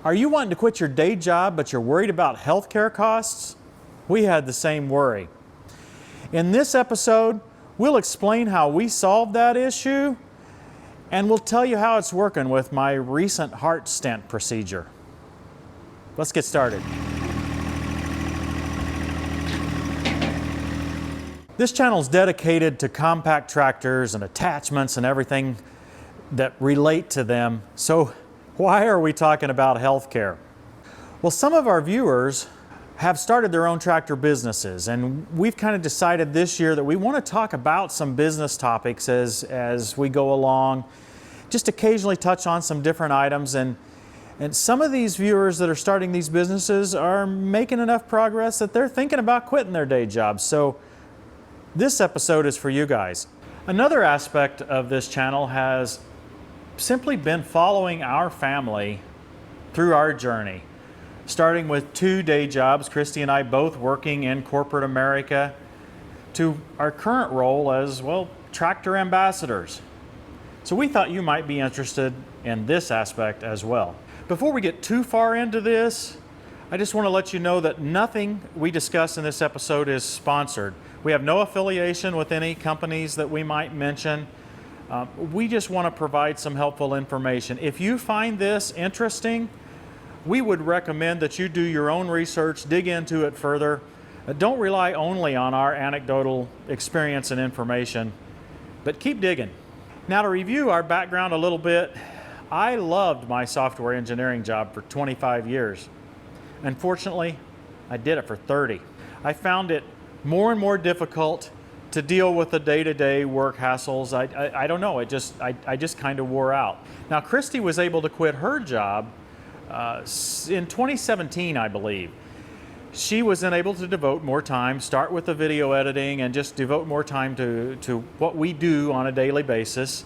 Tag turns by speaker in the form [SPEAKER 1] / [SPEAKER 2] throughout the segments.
[SPEAKER 1] Are you wanting to quit your day job but you're worried about healthcare costs? We had the same worry. In this episode, we'll explain how we solved that issue, and we'll tell you how it's working with my recent heart stent procedure. Let's get started. This channel is dedicated to compact tractors and attachments and everything that relate to them. So why are we talking about healthcare? Well, some of our viewers have started their own tractor businesses, and we've kind of decided this year that we want to talk about some business topics as we go along, just occasionally touch on some different items. And some of these viewers that are starting these businesses are making enough progress that they're thinking about quitting their day jobs. So this episode is for you guys. Another aspect of this channel has simply been following our family through our journey, starting with 2 day jobs, Christy and I both working in corporate America, to our current role as, well, tractor ambassadors. So we thought you might be interested in this aspect as well. Before we get too far into this, I just want to let you know that nothing we discuss in this episode is sponsored. We have no affiliation with any companies that we might mention. We just want to provide some helpful information. If you find this interesting, we would recommend that you do your own research, dig into it further. Don't rely only on our anecdotal experience and information, but keep digging. Now, to review our background a little bit, I loved my software engineering job for 25 years. Unfortunately, I did it for 30. I found it more and more difficult to deal with the day-to-day work hassles. I don't know, I just kind of wore out. Now, Christy was able to quit her job in 2017, I believe. She was then able to devote more time, start with the video editing, and just devote more time to what we do on a daily basis.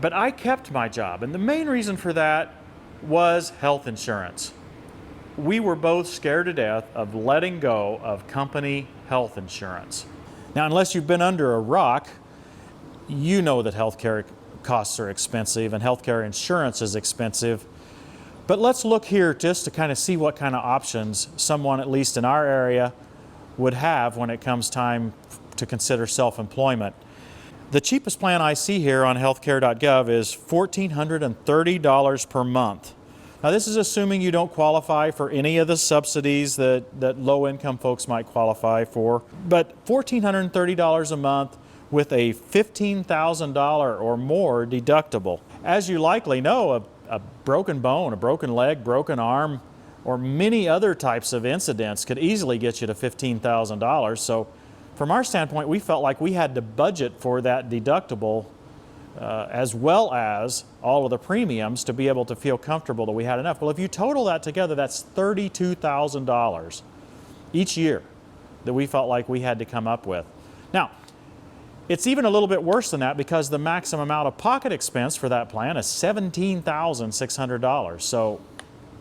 [SPEAKER 1] But I kept my job, and the main reason for that was health insurance. We were both scared to death of letting go of company health insurance. Now, unless you've been under a rock, you know that healthcare costs are expensive and healthcare insurance is expensive. But let's look here just to kind of see what kind of options someone, at least in our area, would have when it comes time to consider self-employment. The cheapest plan I see here on healthcare.gov is $1,430 per month. Now, this is assuming you don't qualify for any of the subsidies that low-income folks might qualify for. But $1,430 a month with a $15,000 or more deductible. As you likely know, a broken bone, a broken leg, broken arm, or many other types of incidents could easily get you to $15,000. So from our standpoint, we felt like we had to budget for that deductible as well as all of the premiums to be able to feel comfortable that we had enough. Well, if you total that together, that's $32,000 each year that we felt like we had to come up with. Now, it's even a little bit worse than that because the maximum out-of-pocket expense for that plan is $17,600. So,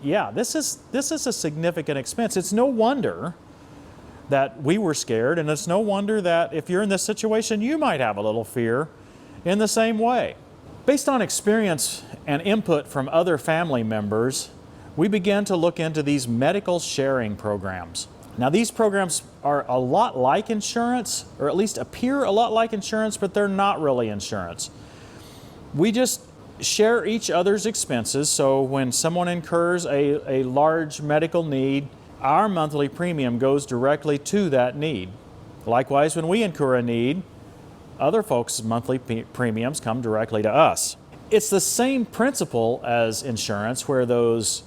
[SPEAKER 1] yeah, this is a significant expense. It's no wonder that we were scared, and it's no wonder that if you're in this situation, you might have a little fear in the same way. Based on experience and input from other family members, we began to look into these medical sharing programs. Now, these programs are a lot like insurance, or at least appear a lot like insurance, but they're not really insurance. We just share each other's expenses, so when someone incurs a large medical need, our monthly premium goes directly to that need. Likewise, when we incur a need, other folks' monthly premiums come directly to us. It's the same principle as insurance, where those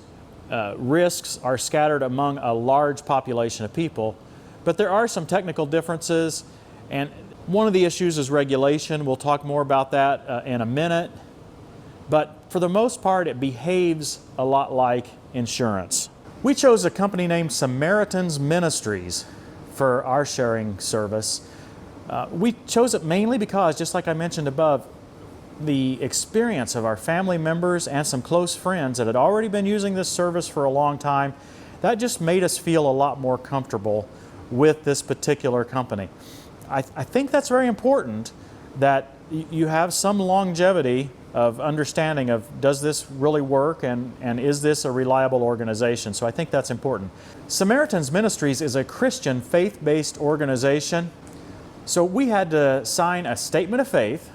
[SPEAKER 1] risks are scattered among a large population of people, but there are some technical differences, and one of the issues is regulation. We'll talk more about that in a minute, but for the most part, it behaves a lot like insurance. We chose a company named Samaritan's Ministries for our sharing service. We chose it mainly because, just like I mentioned above, the experience of our family members and some close friends that had already been using this service for a long time, that just made us feel a lot more comfortable with this particular company. I think that's very important, that you have some longevity of understanding of, does this really work, and is this a reliable organization? So I think that's important. Samaritan's Ministries is a Christian faith-based organization. So we had to sign a statement of faith,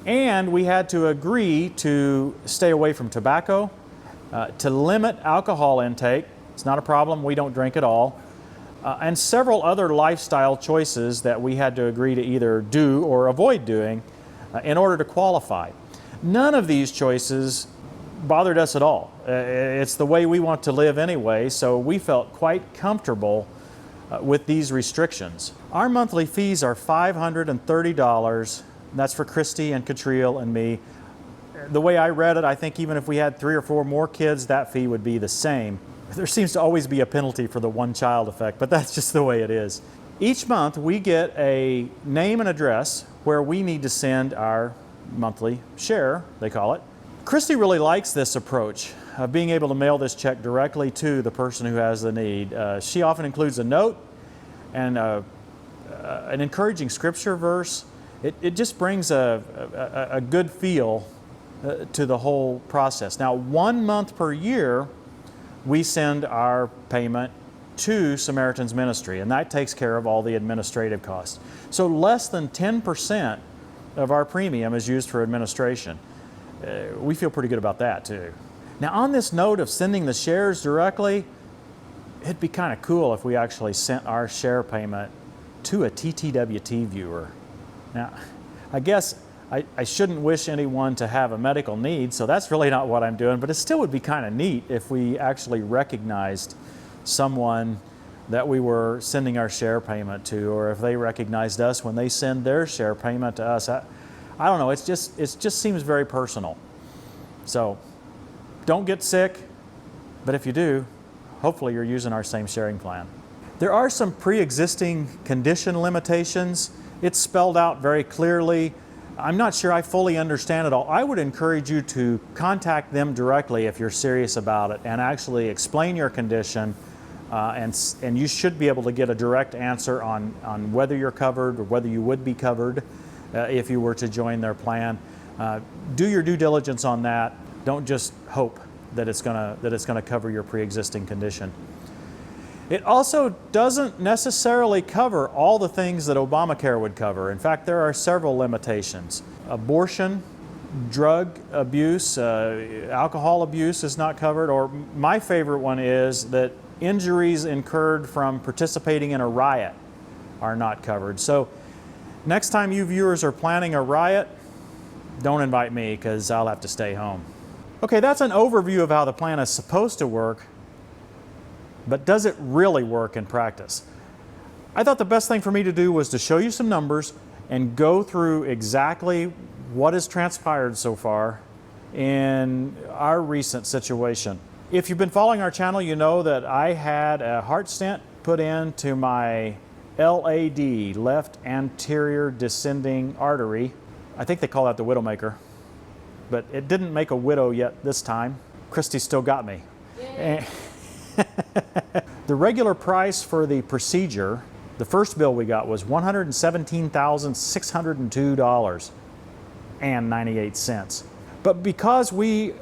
[SPEAKER 1] and we had to agree to stay away from tobacco, to limit alcohol intake. It's not a problem, we don't drink at all. And several other lifestyle choices that we had to agree to either do or avoid doing in order to qualify. None of these choices bothered us at all. It's the way we want to live anyway, so we felt quite comfortable with these restrictions. Our monthly fees are $530. That's for Christy and Catriel and me. The way I read it, I think even if we had 3 or 4 more kids, that fee would be the same. There seems to always be a penalty for the one child effect, but that's just the way it is. Each month we get a name and address where we need to send our monthly share, they call it. Christy really likes this approach of being able to mail this check directly to the person who has the need. She often includes a note and an encouraging scripture verse. It just brings a good feel to the whole process. Now, 1 month per year, we send our payment to Samaritan's Ministry, and that takes care of all the administrative costs. So less than 10% of our premium is used for administration. We feel pretty good about that too. Now, on this note of sending the shares directly, it'd be kind of cool if we actually sent our share payment to a TTWT viewer. Now, I guess I shouldn't wish anyone to have a medical need, so that's really not what I'm doing, but it still would be kind of neat if we actually recognized someone that we were sending our share payment to, or if they recognized us when they send their share payment to us. I don't know, it just seems very personal. So don't get sick, but if you do, hopefully you're using our same sharing plan. There are some pre-existing condition limitations. It's spelled out very clearly. I'm not sure I fully understand it all. I would encourage you to contact them directly if you're serious about it and actually explain your condition, and you should be able to get a direct answer on whether you're covered or whether you would be covered if you were to join their plan. Do your due diligence on that. Don't just hope that it's gonna cover your pre-existing condition. It also doesn't necessarily cover all the things that Obamacare would cover. In fact, there are several limitations. Abortion, drug abuse, alcohol abuse is not covered, or my favorite one is that injuries incurred from participating in a riot are not covered. So next time you viewers are planning a riot, don't invite me because I'll have to stay home. Okay, that's an overview of how the plan is supposed to work. But does it really work in practice? I thought the best thing for me to do was to show you some numbers and go through exactly what has transpired so far in our recent situation. If you've been following our channel, you know that I had a heart stent put into my LAD, left anterior descending artery. I think they call that the widowmaker, but it didn't make a widow yet this time. Christy still got me. The regular price for the procedure, the first bill we got was $117,602.98. But because we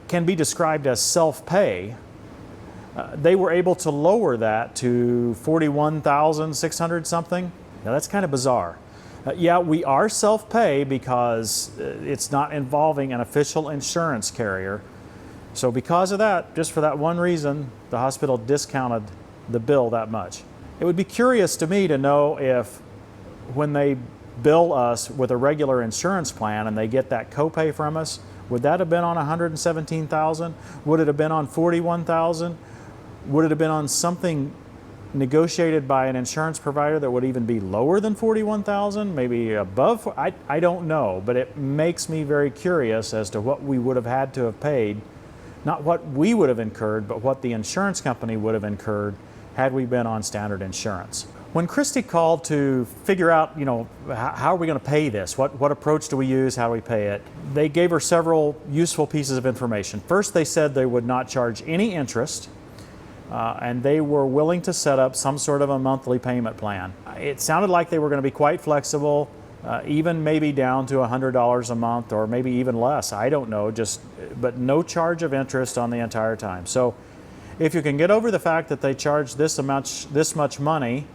[SPEAKER 1] can be described as self-pay, they were able to lower that to $41,600 something. Now that's kind of bizarre. Yeah, we are self-pay because it's not involving an official insurance carrier. So because of that, just for that one reason, the hospital discounted the bill that much. It would be curious to me to know if when they bill us with a regular insurance plan and they get that copay from us, would that have been on $117,000? Would it have been on $41,000? Would it have been on something negotiated by an insurance provider that would even be lower than $41,000? Maybe above? I don't know, but it makes me very curious as to what we would have had to have paid. Not what we would have incurred, but what the insurance company would have incurred had we been on standard insurance. When Christy called to figure out, how are we going to pay this? What approach do we use? How do we pay it? They gave her several useful pieces of information. First, they said they would not charge any interest, and they were willing to set up some sort of a monthly payment plan. It sounded like they were going to be quite flexible. even maybe down to $100 a month or maybe even less. I don't know, but no charge of interest on the entire time. So if you can get over the fact that they charge this much money,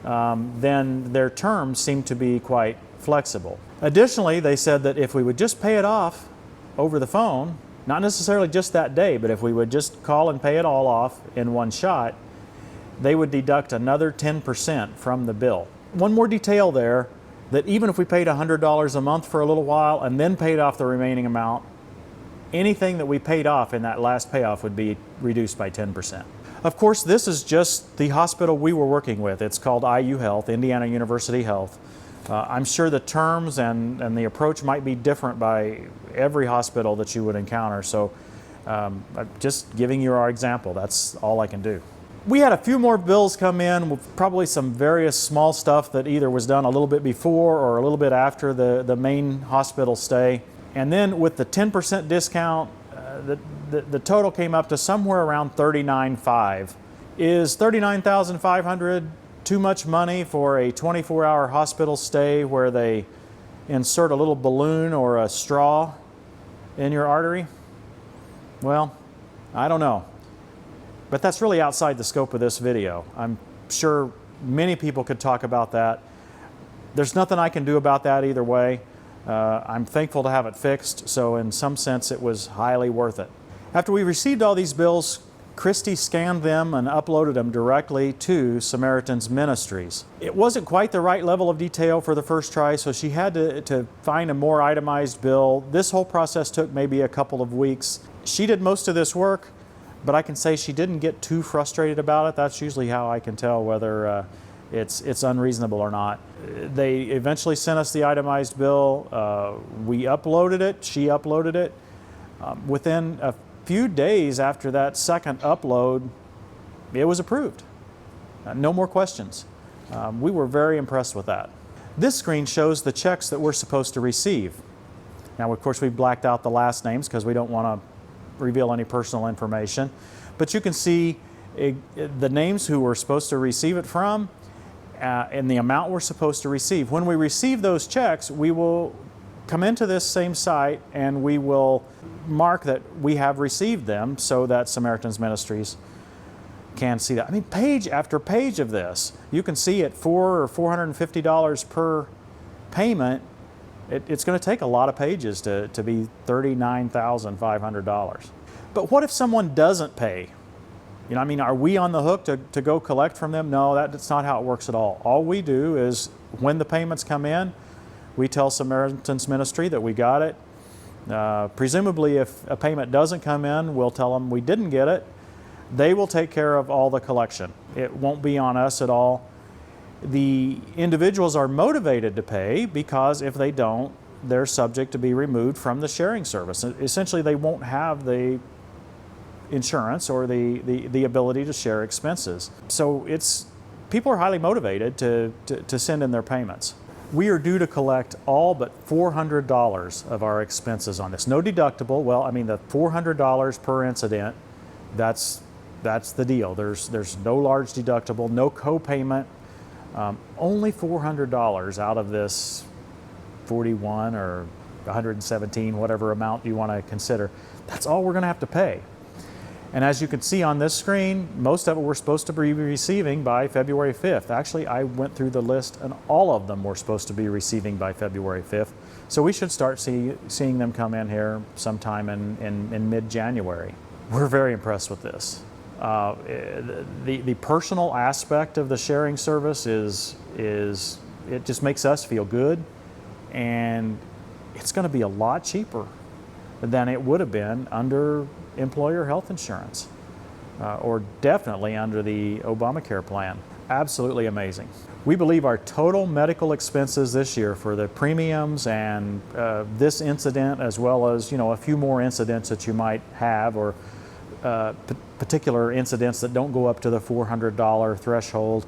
[SPEAKER 1] then their terms seem to be quite flexible. Additionally, they said that if we would just pay it off over the phone, not necessarily just that day, but if we would just call and pay it all off in one shot, they would deduct another 10% from the bill. One more detail there, that even if we paid $100 a month for a little while and then paid off the remaining amount, anything that we paid off in that last payoff would be reduced by 10%. Of course, this is just the hospital we were working with. It's called IU Health, Indiana University Health. I'm sure the terms and the approach might be different by every hospital that you would encounter. So I'm just giving you our example. That's all I can do. We had a few more bills come in, with probably some various small stuff that either was done a little bit before or a little bit after the main hospital stay. And then with the 10% discount, the total came up to somewhere around $39,500. Is $39,500 too much money for a 24-hour hospital stay where they insert a little balloon or a straw in your artery? Well, I don't know. But that's really outside the scope of this video. I'm sure many people could talk about that. There's nothing I can do about that either way. I'm thankful to have it fixed, so in some sense it was highly worth it. After we received all these bills, Christy scanned them and uploaded them directly to Samaritan's Ministries. It wasn't quite the right level of detail for the first try, so she had to find a more itemized bill. This whole process took maybe a couple of weeks. She did most of this work, but I can say she didn't get too frustrated about it. That's usually how I can tell whether it's unreasonable or not. They eventually sent us the itemized bill. We uploaded it, she uploaded it. Within a few days after that second upload, it was approved. No more questions. We were very impressed with that. This screen shows the checks that we're supposed to receive. Now, of course, we blacked out the last names because we don't want to reveal any personal information, but you can see the names who we're supposed to receive it from and the amount we're supposed to receive. When we receive those checks, we will come into this same site and we will mark that we have received them so that Samaritan's Ministries can see that. I mean, page after page of this, you can see at $400 or $450 per payment, it's going to take a lot of pages to be $39,500. But what if someone doesn't pay? You know, I mean, are we on the hook to go collect from them? No, that's not how it works at all. All we do is when the payments come in, we tell Samaritan's Ministry that we got it. Presumably, if a payment doesn't come in, we'll tell them we didn't get it. They will take care of all the collection. It won't be on us at all. The individuals are motivated to pay because if they don't, they're subject to be removed from the sharing service. Essentially, they won't have the insurance or the ability to share expenses. So people are highly motivated to send in their payments. We are due to collect all but $400 of our expenses on this. No deductible. Well, I mean, the $400 per incident, that's the deal. There's no large deductible, no co-payment. Only $400 out of this 41 or 117, whatever amount you want to consider. That's all we're going to have to pay. And as you can see on this screen, most of it we're supposed to be receiving by February 5th. Actually, I went through the list and all of them we're supposed to be receiving by February 5th. So we should start seeing them come in here sometime in mid-January. We're very impressed with this. The personal aspect of the sharing service it just makes us feel good, and it's going to be a lot cheaper than it would have been under employer health insurance, or definitely under the Obamacare plan. Absolutely amazing. We believe our total medical expenses this year for the premiums and this incident, as well as a few more incidents that you might have, or particular incidents that don't go up to the $400 threshold,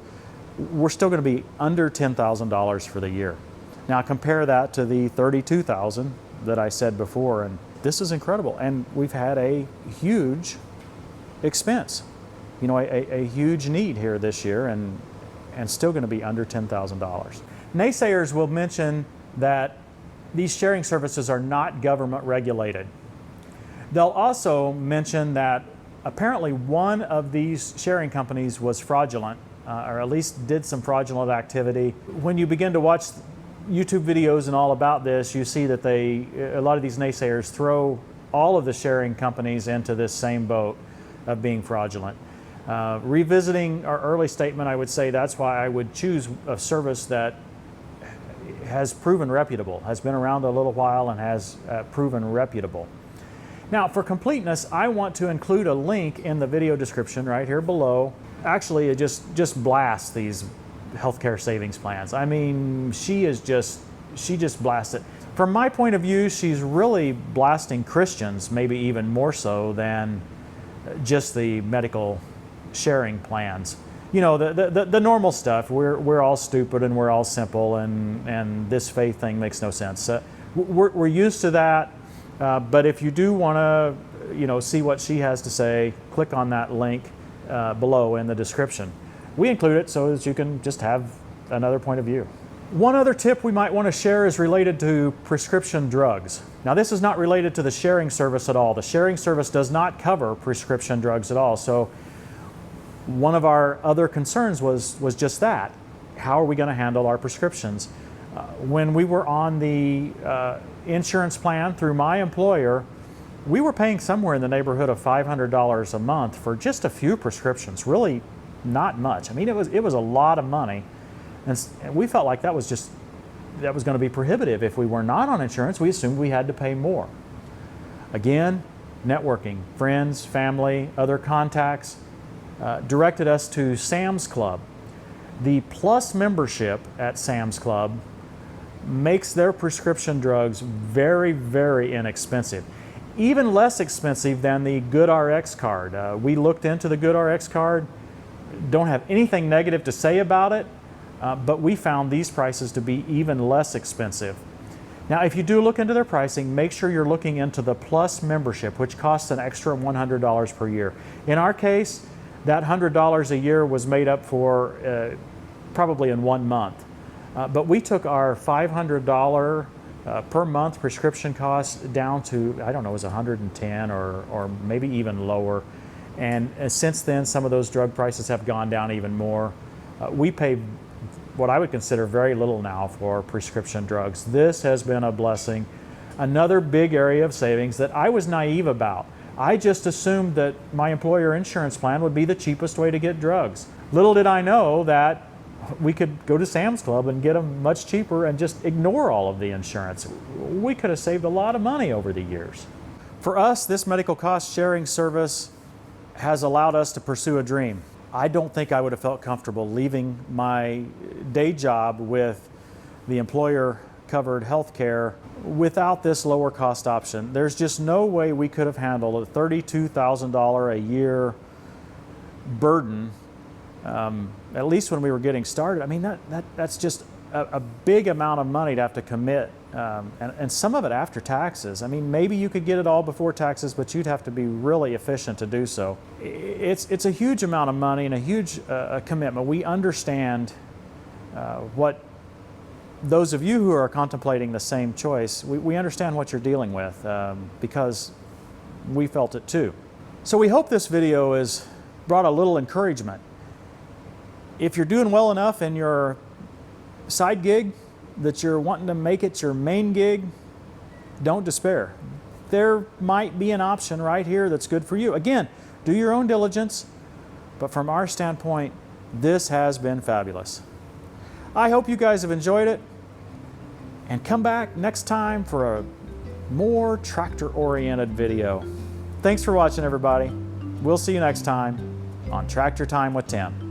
[SPEAKER 1] we're still going to be under $10,000 for the year. Now compare that to the $32,000 that I said before, and this is incredible. And we've had a huge expense, a huge need here this year, and still going to be under $10,000. Naysayers will mention that these sharing services are not government regulated. They'll also mention that apparently one of these sharing companies was fraudulent, or at least did some fraudulent activity. When you begin to watch YouTube videos and all about this, you see that a lot of these naysayers throw all of the sharing companies into this same boat of being fraudulent. Revisiting our early statement, I would say that's why I would choose a service that has proven reputable, has been around a little while and has proven reputable. Now, for completeness, I want to include a link in the video description right here below. Actually, it just blasts these healthcare savings plans. I mean, she just blasts it. From my point of view, she's really blasting Christians, maybe even more so than just the medical sharing plans. You know, the normal stuff. We're all stupid and we're all simple, and this faith thing makes no sense. We're used to that. But if you do want to, you know, see what she has to say, click on that link below in the description. We include it so that you can just have another point of view. One other tip we might want to share is related to prescription drugs. Now, this is not related to the sharing service at all. The sharing service does not cover prescription drugs at all. So one of our other concerns was just that. How are we going to handle our prescriptions? When we were on the insurance plan through my employer, we were paying somewhere in the neighborhood of $500 a month for just a few prescriptions. Really not much. I mean, it was a lot of money, and we felt like that was going to be prohibitive. If we were not on insurance, we assumed we had to pay more. Again, networking, friends, family, other contacts directed us to Sam's Club. The Plus membership at Sam's Club makes their prescription drugs very, very inexpensive. Even less expensive than the GoodRx card. We looked into the GoodRx card, don't have anything negative to say about it, but we found these prices to be even less expensive. Now, if you do look into their pricing, make sure you're looking into the Plus membership, which costs an extra $100 per year. In our case, that $100 a year was made up for probably in 1 month. But we took our $500 per month prescription costs down to, I don't know, it was $110 or maybe even lower. And since then, some of those drug prices have gone down even more. We pay what I would consider very little now for prescription drugs. This has been a blessing. Another big area of savings that I was naive about. I just assumed that my employer insurance plan would be the cheapest way to get drugs. Little did I know that we could go to Sam's Club and get them much cheaper and just ignore all of the insurance. We could have saved a lot of money over the years. For us, this medical cost sharing service has allowed us to pursue a dream. I don't think I would have felt comfortable leaving my day job with the employer covered health care without this lower cost option. There's just no way we could have handled a $32,000 a year burden, at least when we were getting started. I mean, that's just a big amount of money to have to commit, and some of it after taxes. I mean, maybe you could get it all before taxes, but you'd have to be really efficient to do so. It's a huge amount of money and a huge commitment. We understand what those of you who are contemplating the same choice, we understand what you're dealing with because we felt it too. So we hope this video has brought a little encouragement. If you're doing well enough in your side gig that you're wanting to make it your main gig, don't despair. There might be an option right here that's good for you. Again, do your own diligence, but from our standpoint, this has been fabulous. I hope you guys have enjoyed it, and come back next time for a more tractor-oriented video. Thanks for watching, everybody. We'll see you next time on Tractor Time with Tim.